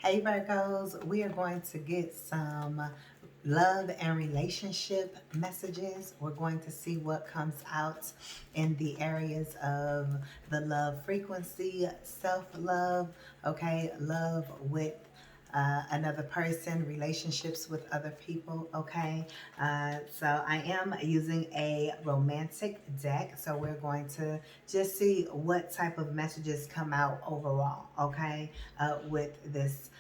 Hey Virgos, we are going to get some love and relationship messages. We're going to see what comes out in the areas of the love frequency, self-love, okay, love with another person, relationships with other people, okay? So I am using a romantic deck, so we're going to just see what type of messages come out overall, okay, with this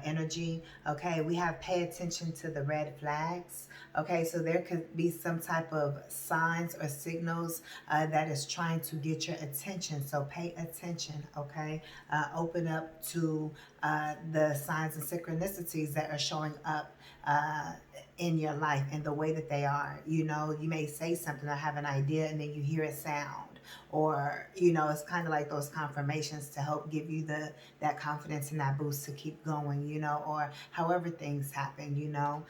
energy. Okay, we have pay attention to the red flags. Okay, so there could be some type of signs or signals that is trying to get your attention. So pay attention, okay? Open up to the signs and synchronicities that are showing up in your life and the way that they are. You know, you may say something or have an idea and then you hear a sound. Or, you know, it's kind of like those confirmations to help give you that confidence and that boost to keep going, you know, or however things happen, you know.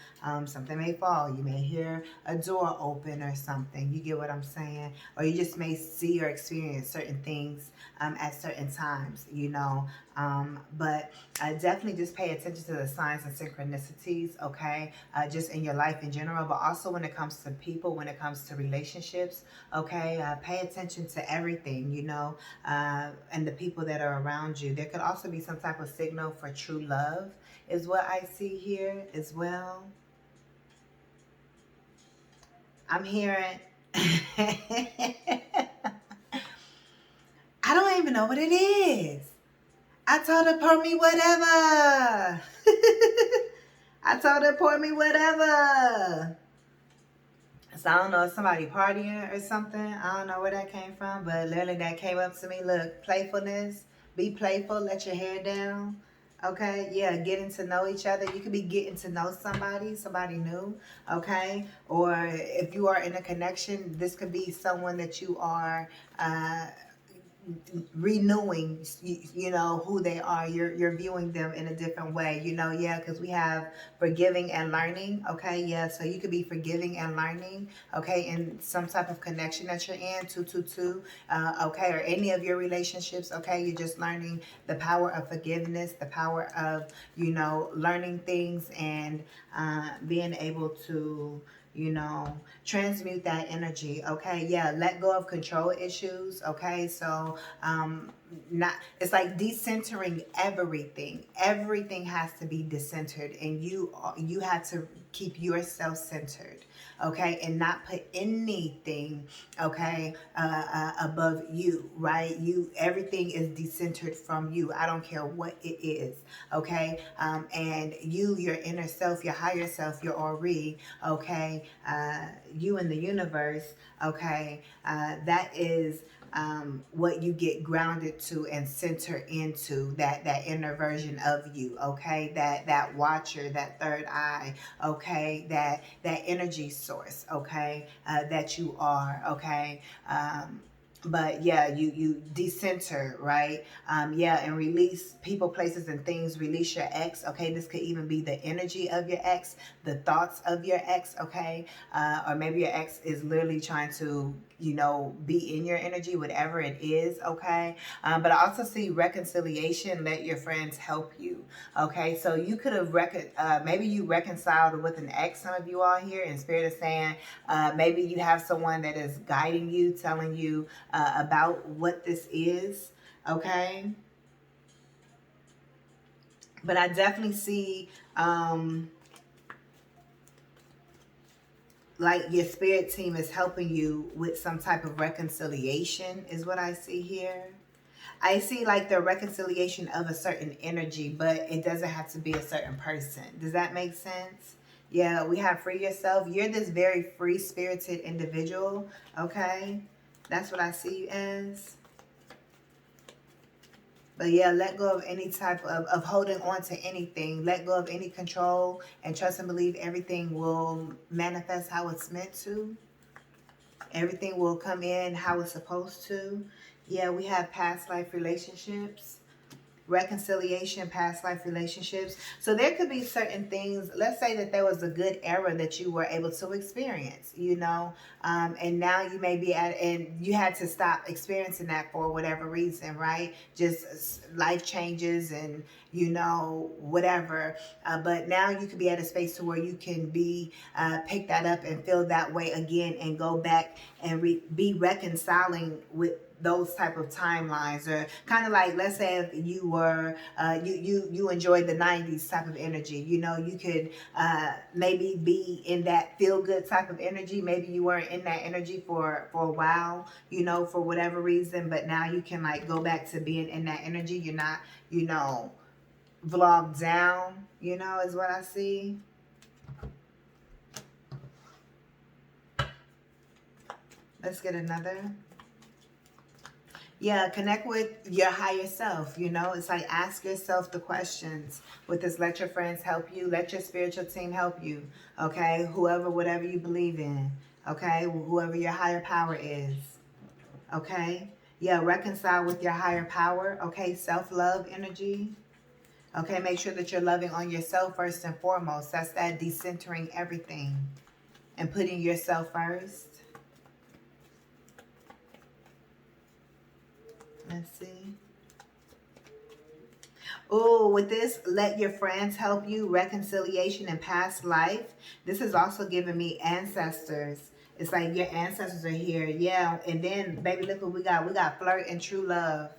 Something may fall. You may hear a door open or something. You get what I'm saying? Or you just may see or experience certain things at certain times, you know. But definitely just pay attention to the signs and synchronicities, okay? Just in your life in general, but also when it comes to people, when it comes to relationships, okay? Pay attention to everything, you know, and the people that are around you. There could also be some type of signal for true love is what I see here as well. I'm hearing... I don't even know what it is. I told her, pour me whatever. I told her, pour me whatever. So I don't know if somebody partying or something. I don't know where that came from, but literally that came up to me. Look, playfulness. Be playful. Let your hair down. Okay, yeah, getting to know each other. You could be getting to know somebody new, okay? Or if you are in a connection, this could be someone that you are renewing, you know, who they are. You're viewing them in a different way, you know. Yeah, because we have forgiving and learning, okay? Yeah, so you could be forgiving and learning, okay, in some type of connection that you're in, 222, okay, or any of your relationships, okay? You're just learning the power of forgiveness, the power of, you know, learning things and being able to, you know, transmute that energy, okay? Yeah, let go of control issues, okay? So not, it's like decentering everything. Everything has to be decentered, and you have to keep yourself centered, okay, and not put anything, okay, above you, right? Everything is decentered from you. I don't care what it is, okay? And your inner self, your higher self, your Ori, okay, you in the universe, okay, that is what you get grounded to and center into, that inner version of you, okay, that watcher, that third eye, okay, that energy source, okay, that you are, okay. But yeah, you decenter, right? Yeah, and release people, places, and things. Release your ex, okay? This could even be the energy of your ex, the thoughts of your ex, okay? Or maybe your ex is literally trying to, you know, be in your energy, whatever it is, okay? But I also see reconciliation. Let your friends help you, okay? So you could have maybe you reconciled with an ex. Some of you all here in spirit is saying maybe you have someone that is guiding you, telling you about what this is, okay? But I definitely see like your spirit team is helping you with some type of reconciliation is what I see here. I see like the reconciliation of a certain energy, but it doesn't have to be a certain person. Does that make sense? Yeah, we have free yourself. You're this very free-spirited individual, okay? That's what I see you as. But yeah, let go of any type of holding on to anything. Let go of any control and trust and believe everything will manifest how it's meant to. Everything will come in how it's supposed to. Yeah, we have past life relationships. reconciliation, past life relationships. So there could be certain things. Let's say that there was a good era that you were able to experience, and now you may be and you had to stop experiencing that for whatever reason, right? Just life changes and whatever. But now you could be at a space to where you can be pick that up and feel that way again and go back and be reconciling with those type of timelines, or kind of like, let's say if you were you enjoyed the 90s type of energy, you could maybe be in that feel good type of energy. Maybe you weren't in that energy for a while, for whatever reason, but now you can like go back to being in that energy. You're not vlog down, is what I see. Let's get another. Yeah, connect with your higher self. It's like ask yourself the questions. With this, let your friends help you. Let your spiritual team help you. Okay, whatever you believe in. Okay, whoever your higher power is. Okay, yeah, reconcile with your higher power. Okay, self-love energy. Okay, make sure that you're loving on yourself first and foremost. That's that decentering everything and putting yourself first. Let's see. Oh, with this, let your friends help you, reconciliation and past life. This is also giving me ancestors. It's like your ancestors are here. Yeah, and then, baby, look what we got. We got flirt and true love.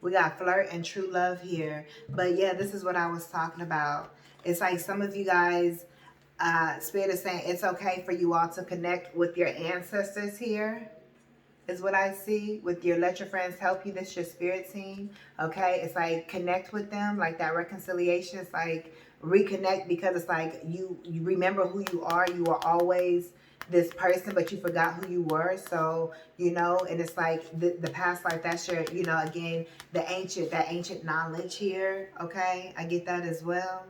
We got flirt and true love here. But yeah, this is what I was talking about. It's like some of you guys, Spirit is saying it's okay for you all to connect with your ancestors here, is what I see with your let your friends help you. This is your spirit team. Okay, it's like connect with them, like that reconciliation. It's like reconnect, because it's like you remember who you are. You are always this person, but you forgot who you were. So and it's like the past life. That's your again that ancient knowledge here. Okay, I get that as well.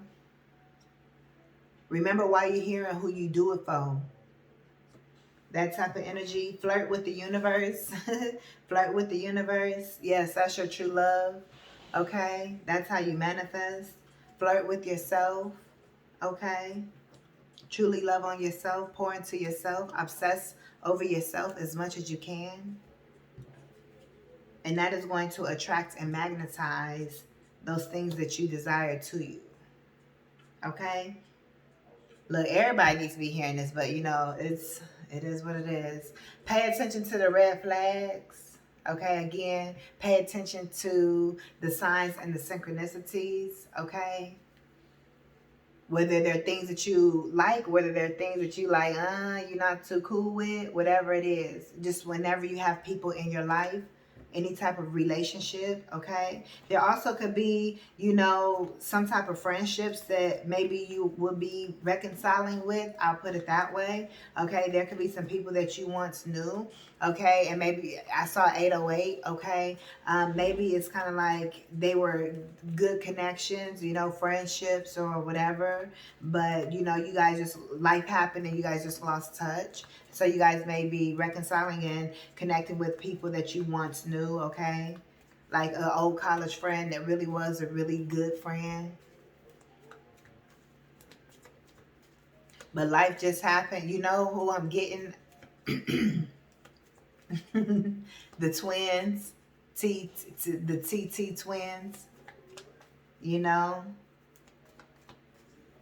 Remember why you're here and who you do it for. That type of energy. Flirt with the universe. Flirt with the universe. Yes, that's your true love. Okay, that's how you manifest. Flirt with yourself. Okay, truly love on yourself. Pour into yourself. Obsess over yourself as much as you can, and that is going to attract and magnetize those things that you desire to you. Okay, look, everybody needs to be hearing this, but it is what it is. Pay attention to the red flags. Okay, again, pay attention to the signs and the synchronicities. Okay, whether they're things that you like, whether they're things that you like, you're not too cool with, whatever it is. Just whenever you have people in your life, any type of relationship, okay? There also could be, some type of friendships that maybe you would be reconciling with. I'll put it that way, okay? There could be some people that you once knew, okay? And maybe I saw 808, okay? Maybe it's kind of like they were good connections, friendships or whatever. But, you guys just, life happened and you guys just lost touch. So you guys may be reconciling and connecting with people that you once knew, okay? Like an old college friend that really was a really good friend. But life just happened. You know who I'm getting? The twins. The TT twins.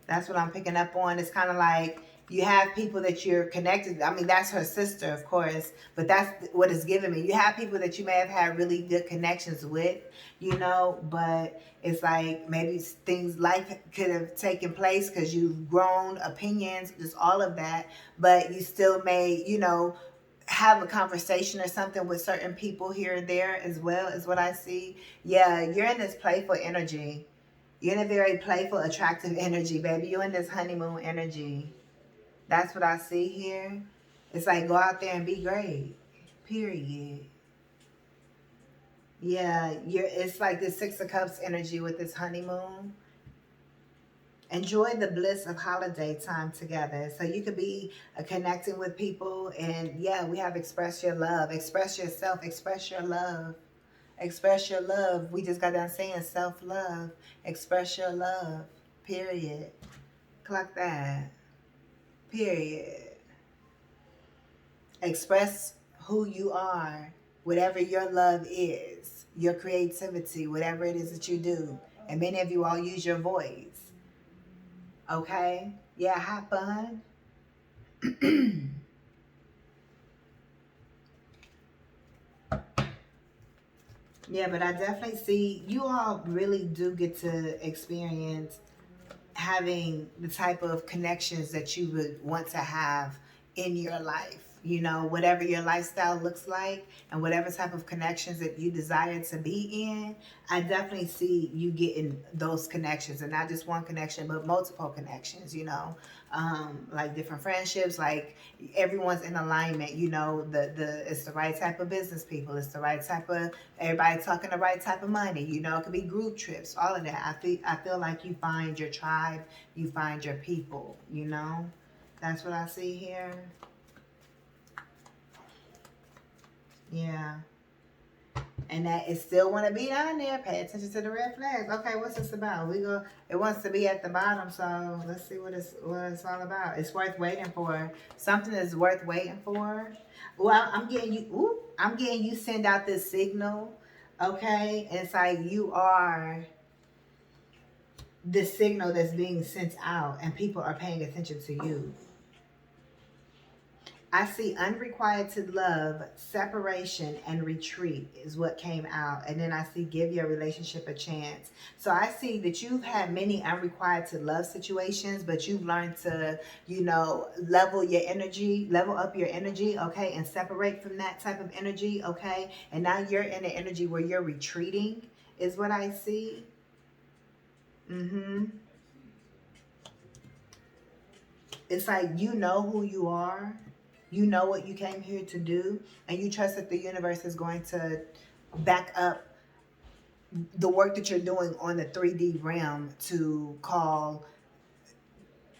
That's what I'm picking up on. It's kind of like you have people that you're connected. I mean, that's her sister, of course, but that's what it's giving me. You have people that you may have had really good connections with, but it's like maybe things, life could have taken place because you've grown, opinions, just all of that, but you still may, have a conversation or something with certain people here and there as well, is what I see. Yeah, you're in this playful energy. You're in a very playful, attractive energy, baby. You're in this honeymoon energy. That's what I see here. It's like go out there and be great. Period. Yeah, it's like this Six of Cups energy with this honeymoon. Enjoy the bliss of holiday time together. So you could be connecting with people, and yeah, we have express your love, express yourself, express your love. Express your love. We just got done saying self-love. Express your love. Period. Clock that. Period. Express who you are, whatever your love is, your creativity, whatever it is that you do. And many of you all use your voice. Okay? Yeah, have fun. Yeah, but I definitely see you all really do get to experience having the type of connections that you would want to have in your life. You know, whatever your lifestyle looks like and whatever type of connections that you desire to be in, I definitely see you getting those connections, and not just one connection, but multiple connections, you know, like different friendships, like everyone's in alignment, you know, it's the right type of business people, it's the right type of, everybody talking the right type of money, you know, it could be group trips, all of that. I feel like you find your tribe, you find your people, you know. That's what I see here. Yeah. And that it still want to be down there. Pay attention to the red flags. Okay, what's this about? We go. It wants to be at the bottom, so let's see what it's all about. It's worth waiting for. Something is worth waiting for. Well, I'm getting you. Ooh, I'm getting you. Send out this signal. Okay, it's like you are the signal that's being sent out, and people are paying attention to you. I see unrequited love, separation, and retreat is what came out. And then I see give your relationship a chance. So I see that you've had many unrequited love situations, but you've learned to, you know, level up your energy, okay, and separate from that type of energy, okay? And now you're in an energy where you're retreating, is what I see. Mm-hmm. It's like you know who you are, you know what you came here to do, and you trust that the universe is going to back up the work that you're doing on the 3D realm to call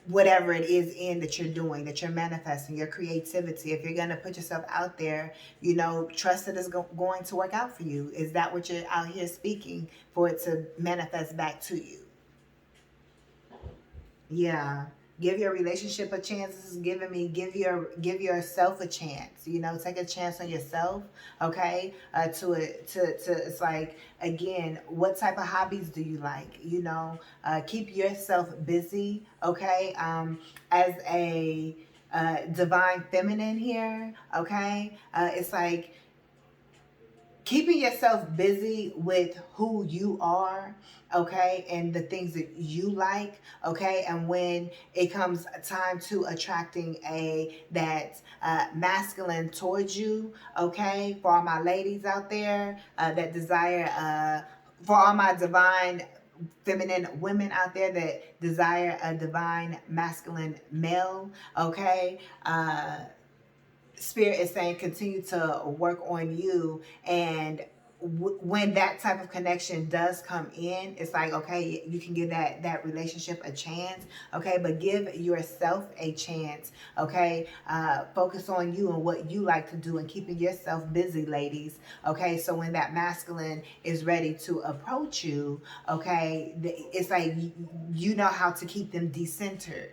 whatever it is in that you're doing, that you're manifesting, your creativity. If you're going to put yourself out there, you know, trust that it's going to work out for you. Is that what you're out here speaking for, it to manifest back to you? Yeah. Give your relationship a chance. This is giving me give yourself a chance. You know, take a chance on yourself. Okay. To it's like, again, what type of hobbies do you like? You know, keep yourself busy. Okay. As a divine feminine here. Okay. It's like keeping yourself busy with who you are, okay, and the things that you like, okay, and when it comes time to attracting a that masculine towards you, okay, for all my ladies out there that desire for all my divine feminine women out there that desire a divine masculine male, okay, Spirit is saying continue to work on you, and when that type of connection does come in, it's like, okay, you can give that relationship a chance, okay, but give yourself a chance, okay. Focus on you and what you like to do and keeping yourself busy, ladies, okay. So when that masculine is ready to approach you, okay, it's like you know how to keep them decentered,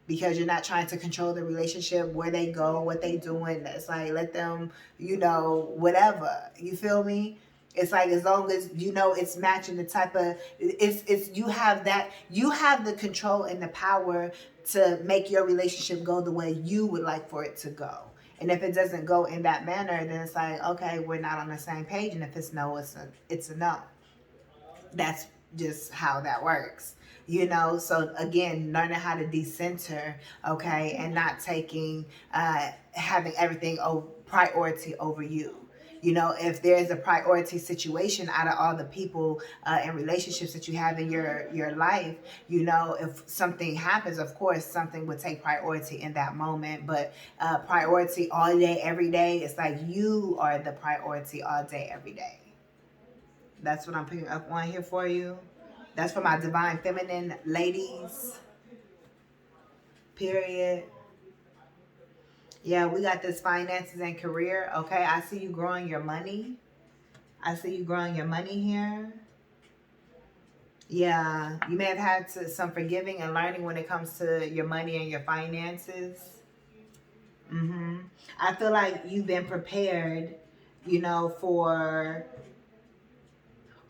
because you're not trying to control the relationship, where they go, what they doing. It's like, let them, you know, whatever. You feel me? It's like, as long as you know it's matching the type of, it's you have the control and the power to make your relationship go the way you would like for it to go. And if it doesn't go in that manner, then it's like, okay, we're not on the same page. And if it's no, it's a no. That's just how that works, you know. So again, learning how to decenter, okay, and not taking having everything priority over you. You know, if there's a priority situation out of all the people and relationships that you have in your life, you know, if something happens, of course something would take priority in that moment, but priority all day every day, it's like you are the priority all day every day. That's what I'm picking up on here for you. That's for my divine feminine ladies. Period. Yeah, we got this finances and career. Okay, I see you growing your money. I see you growing your money here. Yeah, you may have had some forgiving and learning when it comes to your money and your finances. I feel like you've been prepared, for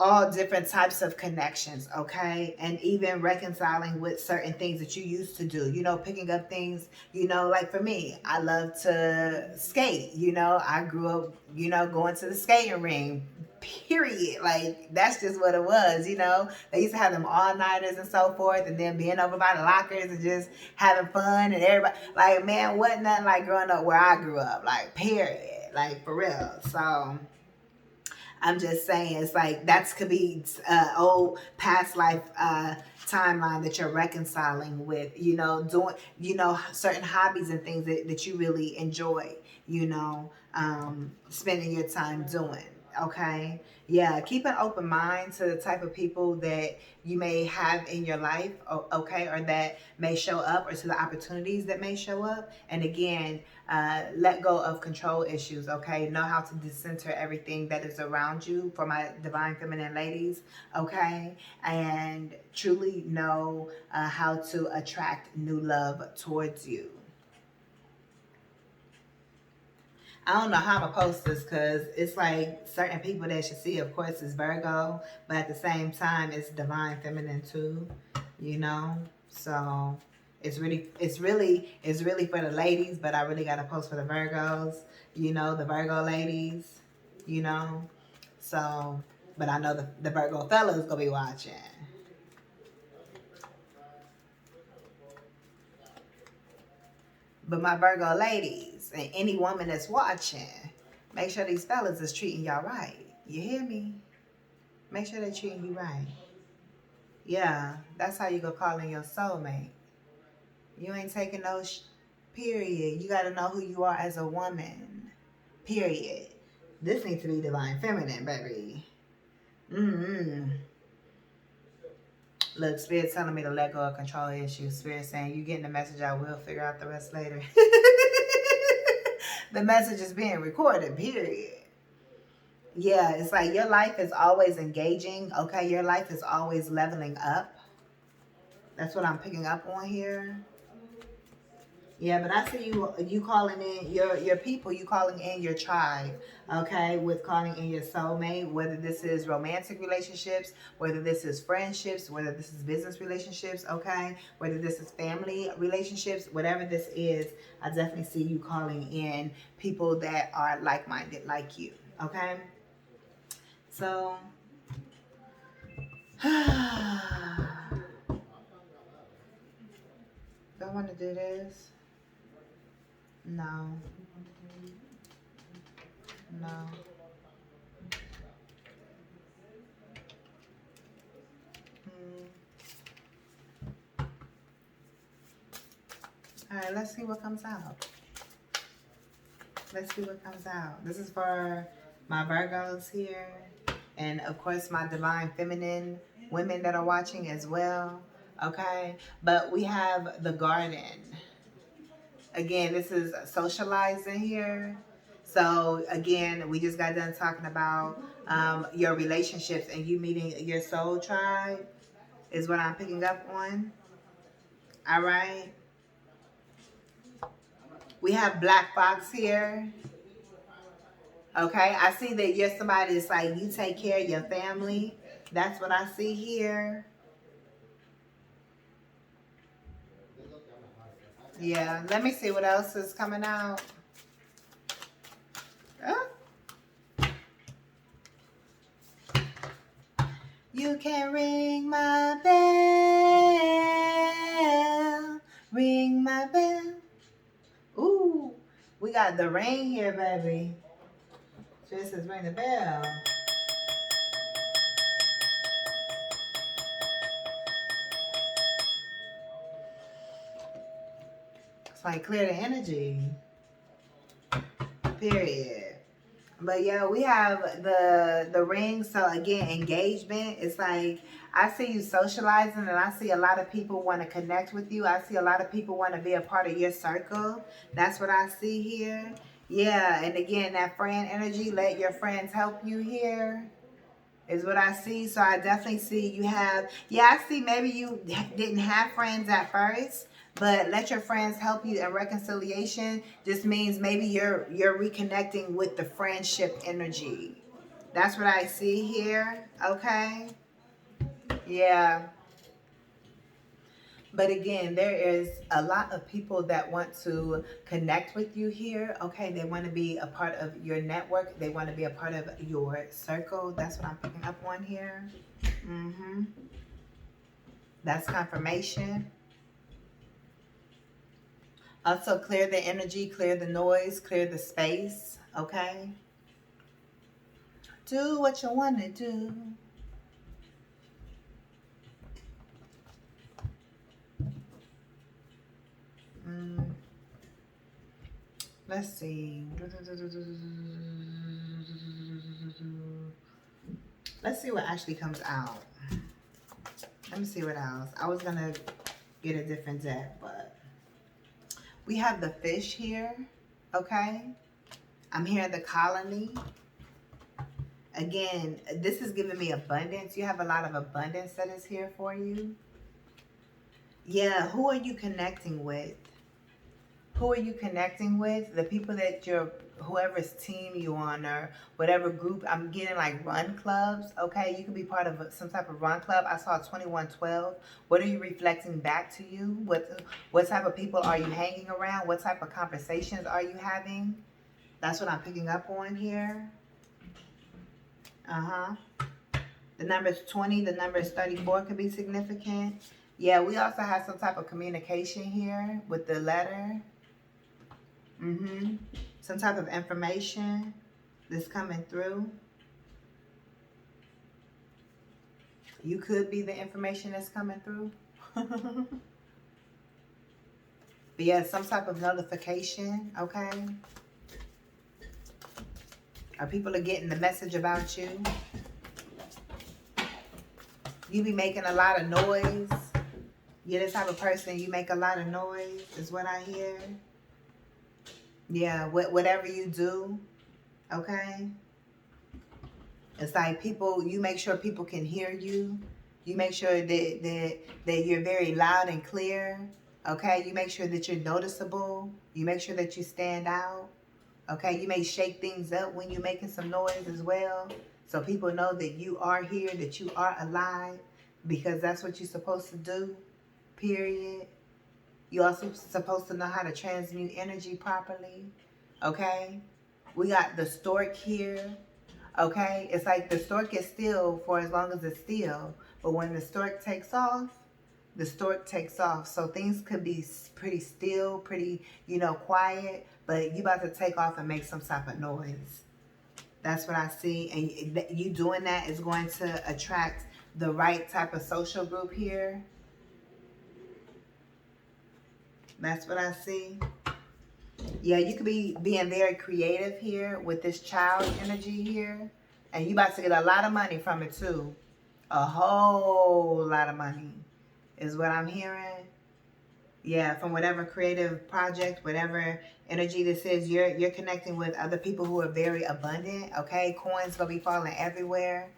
all different types of connections, okay? And even reconciling with certain things that you used to do, picking up things, like for me, I love to skate, I grew up, going to the skating ring, period. Like, that's just what it was, They used to have them all-nighters and so forth, and then being over by the lockers and just having fun, and everybody, like, man, wasn't nothing like growing up where I grew up, like, period, like, for real. So I'm just saying, it's like that could be old past life timeline that you're reconciling with, doing, certain hobbies and things that you really enjoy, spending your time doing. Okay. Yeah. Keep an open mind to the type of people that you may have in your life. Okay. Or that may show up, or to the opportunities that may show up. And again, let go of control issues, okay? Know how to decenter everything that is around you, for my divine feminine ladies, okay? And truly know how to attract new love towards you. I don't know how I'm gonna post this, because it's like certain people that should see, of course, is Virgo, but at the same time, it's divine feminine too, So it's really for the ladies, but I really gotta post for the Virgos, the Virgo ladies, you know. So, but I know the Virgo fellas gonna be watching. But my Virgo ladies and any woman that's watching, make sure these fellas is treating y'all right. You hear me? Make sure they're treating you right. Yeah, that's how you go call in your soulmate. You ain't taking no period. You got to know who you are as a woman. Period. This needs to be divine feminine, baby. Mm-hmm. Look, Spirit telling me to let go of control issues. Spirit saying, you getting the message, I will figure out the rest later. The message is being recorded, period. Yeah, it's like your life is always engaging, okay? Your life is always leveling up. That's what I'm picking up on here. Yeah, but I see you calling in your people, you calling in your tribe, okay? With calling in your soulmate, whether this is romantic relationships, whether this is friendships, whether this is business relationships, okay? Whether this is family relationships, whatever this is, I definitely see you calling in people that are like-minded like you, okay? So, do I want to do this? No. No. All right, let's see what comes out. Let's see what comes out. This is for my Virgos here. And of course, my divine feminine women that are watching as well. Okay. But we have the garden. Again, this is socializing here. So again, we just got done talking about your relationships and you meeting your soul tribe is what I'm picking up on. All right. We have Black Fox here. Okay, I see that you're somebody that's like, you take care of your family. That's what I see here. Yeah, let me see what else is coming out. Oh. You can ring my bell. Ring my bell. Ooh, we got the rain here, baby. Just says ring the bell. It's like clear the energy. Period. But yeah, we have the ring. So again, engagement. It's like I see you socializing, and I see a lot of people want to connect with you. I see a lot of people want to be a part of your circle. That's what I see here. Yeah, and again, that friend energy, let your friends help you here is what I see. So I definitely see you have, yeah, I see maybe you didn't have friends at first, but let your friends help you. And reconciliation just means maybe you're reconnecting with the friendship energy. That's what I see here. Okay. Yeah. But again, there is a lot of people that want to connect with you here. Okay, they want to be a part of your network. They want to be a part of your circle. That's what I'm picking up on here. Mm-hmm. That's confirmation. Also, clear the energy, clear the noise, clear the space. Okay. Do what you want to do. Mm, let's see. Let's see what actually comes out. Let me see what else. I was gonna get a different deck, but we have the fish here. Okay. I'm hearing the colony. Again, this is giving me abundance. You have a lot of abundance that is here for you. Yeah, who are you connecting with? Who are you connecting with? The people that you're, whoever's team you on or whatever group. I'm getting like run clubs. Okay, you could be part of some type of run club. I saw 2112. What are you reflecting back to you? What type of people are you hanging around? What type of conversations are you having? That's what I'm picking up on here. Uh-huh. The number is 20. The number is 34 could be significant. Yeah, we also have some type of communication here with the letter. Mm-hmm. Some type of information that's coming through. You could be the information that's coming through. But yeah, some type of notification, okay? Or people are getting the message about you. You be making a lot of noise. You're the type of person, you make a lot of noise, is what I hear. Yeah, whatever you do, okay? It's like people, you make sure people can hear you. You make sure that you're very loud and clear, okay? You make sure that you're noticeable. You make sure that you stand out, okay? You may shake things up when you're making some noise as well, so people know that you are here, that you are alive, because that's what you're supposed to do, period. You're also supposed to know how to transmute energy properly, okay? We got the stork here, okay? It's like the stork is still for as long as it's still, but when the stork takes off, the stork takes off. So things could be pretty still, pretty, quiet, but you about to take off and make some type of noise. That's what I see. And you doing that is going to attract the right type of social group here. That's what I see. Yeah, you could be being very creative here with this child energy here. And you about to get a lot of money from it too. A whole lot of money is what I'm hearing. Yeah, from whatever creative project, whatever energy this is, you're connecting with other people who are very abundant. Okay, coins gonna be falling everywhere.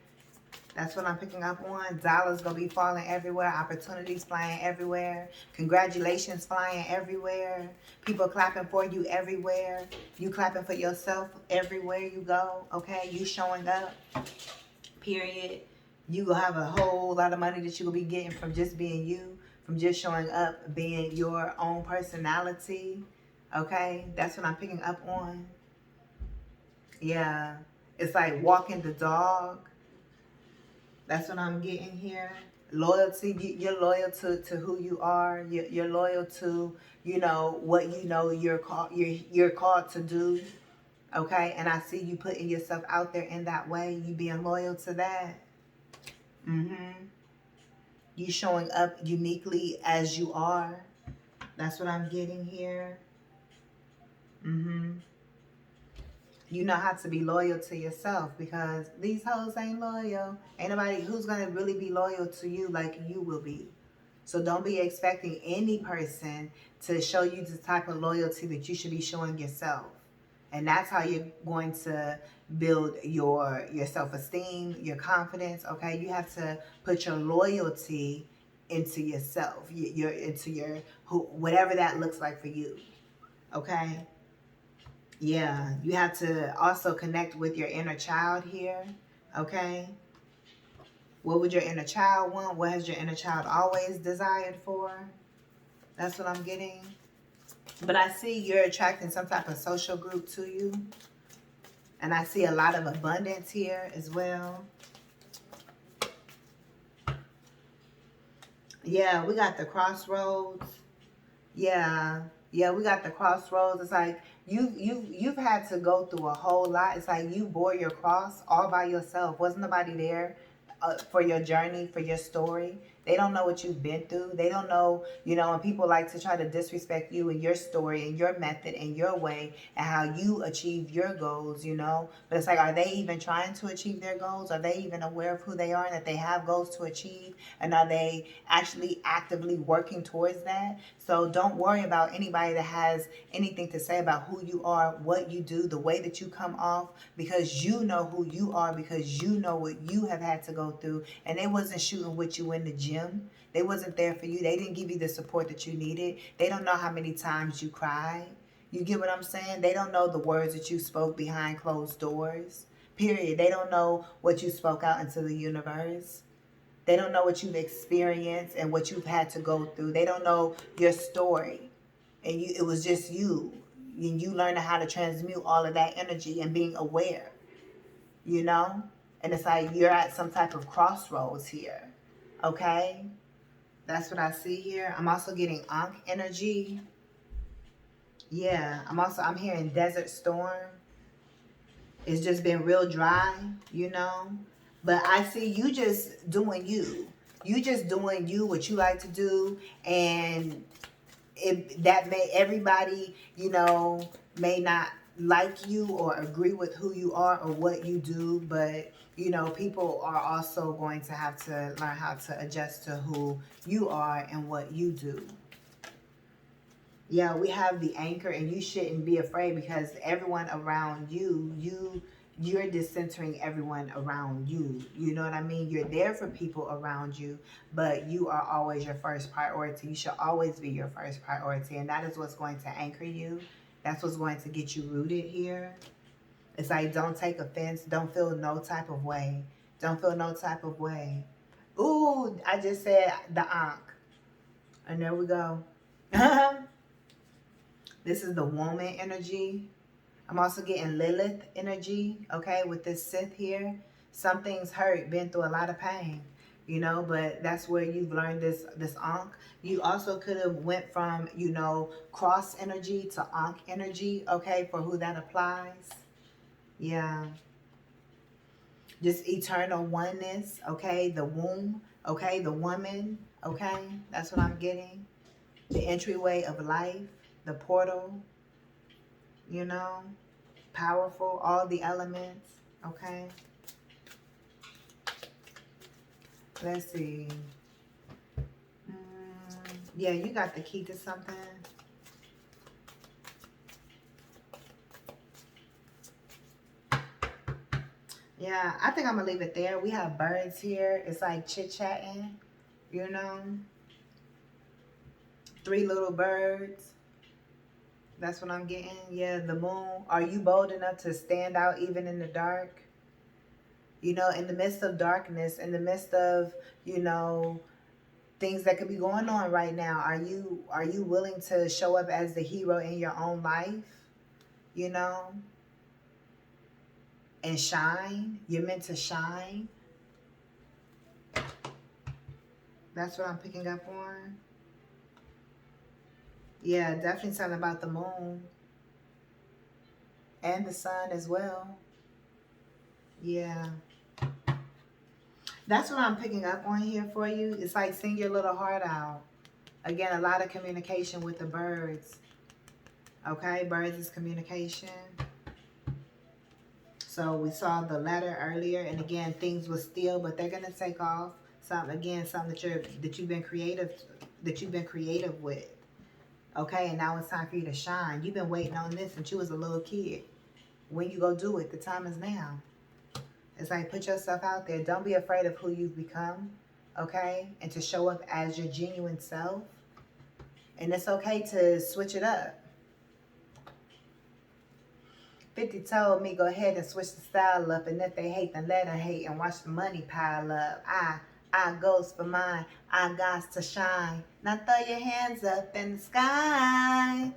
That's what I'm picking up on. Dollars gonna be falling everywhere. Opportunities flying everywhere. Congratulations flying everywhere. People clapping for you everywhere. You clapping for yourself everywhere you go. Okay, you showing up. Period. You gonna have a whole lot of money that you will be getting from just being you, from just showing up, being your own personality. Okay, that's what I'm picking up on. Yeah, it's like walking the dog. That's what I'm getting here. Loyalty, you're loyal to who you are. You're loyal to, what you're called to do. Okay, and I see you putting yourself out there in that way. You being loyal to that. Mm-hmm. You showing up uniquely as you are. That's what I'm getting here. Mm-hmm. You know how to be loyal to yourself, because these hoes ain't loyal. Ain't nobody who's going to really be loyal to you like you will be. So don't be expecting any person to show you the type of loyalty that you should be showing yourself. And that's how you're going to build your self-esteem, your confidence. Okay, you have to put your loyalty into yourself, into your whatever that looks like for you. Okay. Yeah, you have to also connect with your inner child here. Okay. What would your inner child want? What has your inner child always desired for? That's what I'm getting. But I see you're attracting some type of social group to you. And I see a lot of abundance here as well. Yeah, we got the crossroads. Yeah. Yeah, we got the crossroads. It's like you've had to go through a whole lot. It's like you bore your cross all by yourself. Wasn't nobody there for your journey, for your story. They don't know what you've been through. They don't know, and people like to try to disrespect you and your story and your method and your way and how you achieve your goals. But it's like, are they even trying to achieve their goals? Are they even aware of who they are and that they have goals to achieve? And are they actually actively working towards that? So don't worry about anybody that has anything to say about who you are, what you do, the way that you come off, because you know who you are, because you know what you have had to go through. And they wasn't shooting with you in the gym. They wasn't there for you. They didn't give you the support that you needed. They don't know how many times you cried. You get what I'm saying? They don't know the words that you spoke behind closed doors. Period. They don't know what you spoke out into the universe. They don't know what you've experienced and what you've had to go through. They don't know your story. And it was just you. And you learning how to transmute all of that energy and being aware, you know? And it's like you're at some type of crossroads here. Okay? That's what I see here. I'm also getting Ankh energy. Yeah. I'm hearing desert storm. It's just been real dry. But I see you just doing you. You just doing you, what you like to do. And that may everybody, may not like you or agree with who you are or what you do. But, people are also going to have to learn how to adjust to who you are and what you do. Yeah, we have the anchor, and you shouldn't be afraid because everyone around you're decentering everyone around you. You know what I mean? You're there for people around you, but you are always your first priority. You should always be your first priority, and that is what's going to anchor you. That's what's going to get you rooted here. It's like, don't take offense. Don't feel no type of way. Don't feel no type of way. Ooh, I just said the Ankh. And there we go. This is the woman energy. I'm also getting Lilith energy, okay, with this Sith here. Something's hurt, been through a lot of pain, but that's where you've learned this Ankh. You also could have went from, cross energy to Ankh energy, okay, for who that applies. Yeah. Just eternal oneness, okay, the womb, okay, the woman, okay, that's what I'm getting. The entryway of life, the portal, powerful, all the elements, okay. Let's see. Yeah, you got the key to something. Yeah, I think I'm gonna leave it there. We have birds here. It's like chit-chatting, 3 little birds. That's what I'm getting. Yeah, the moon. Are you bold enough to stand out even in the dark? In the midst of darkness, in the midst of, things that could be going on right now. Are you willing to show up as the hero in your own life? And shine. You're meant to shine. That's what I'm picking up on. Yeah, definitely something about the moon. And the sun as well. Yeah. That's what I'm picking up on here for you. It's like, sing your little heart out. Again, a lot of communication with the birds. Okay, birds is communication. So we saw the letter earlier, and again, things were still, but they're gonna take off. Something that you've been creative with. Okay, and now it's time for you to shine. You've been waiting on this since you was a little kid. when you go do it, the time is now. It's like, put yourself out there. Don't be afraid of who you've become, okay? And to show up as your genuine self. And it's okay to switch it up. 50 told me go ahead and switch the style up. And if they hate, then let her hate and watch the money pile up. I goes for mine. I got to shine. Now throw your hands up in the sky.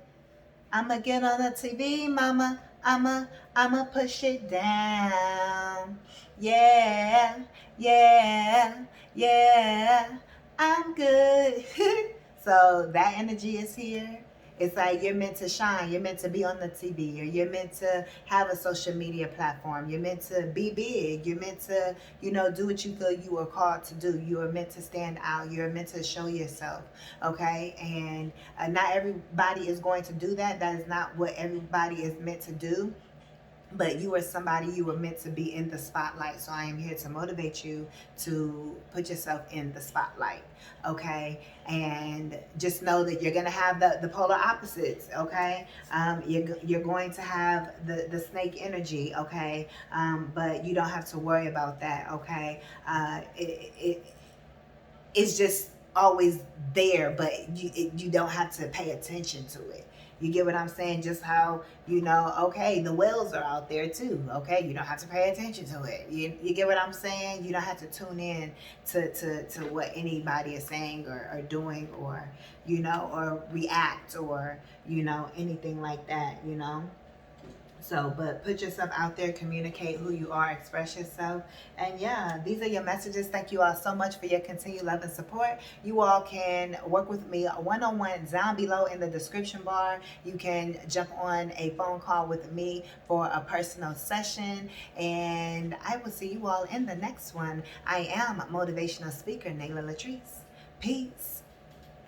I'ma get on the TV, mama. I'ma push it down. Yeah, yeah, yeah. I'm good. So that energy is here. It's like you're meant to shine. You're meant to be on the TV, or you're meant to have a social media platform. You're meant to be big. You're meant to, do what you feel you are called to do. You are meant to stand out. You're meant to show yourself. Okay, and not everybody is going to do that. That is not what everybody is meant to do. But you are somebody, you were meant to be in the spotlight. So I am here to motivate you to put yourself in the spotlight, okay? And just know that you're going to have the polar opposites, okay? You're going to have the snake energy, okay? But you don't have to worry about that, okay? It's just always there, but you don't have to pay attention to it. You get what I'm saying? Just how, okay, the whales are out there too. Okay, you don't have to pay attention to it. You get what I'm saying? You don't have to tune in to what anybody is saying or doing, or, or react, or, anything like that, So, but put yourself out there, communicate who you are, express yourself. And yeah, these are your messages. Thank you all so much for your continued love and support. You all can work with me one-on-one down below in the description bar. You can jump on a phone call with me for a personal session. And I will see you all in the next one. I am motivational speaker, LATRICE. Peace.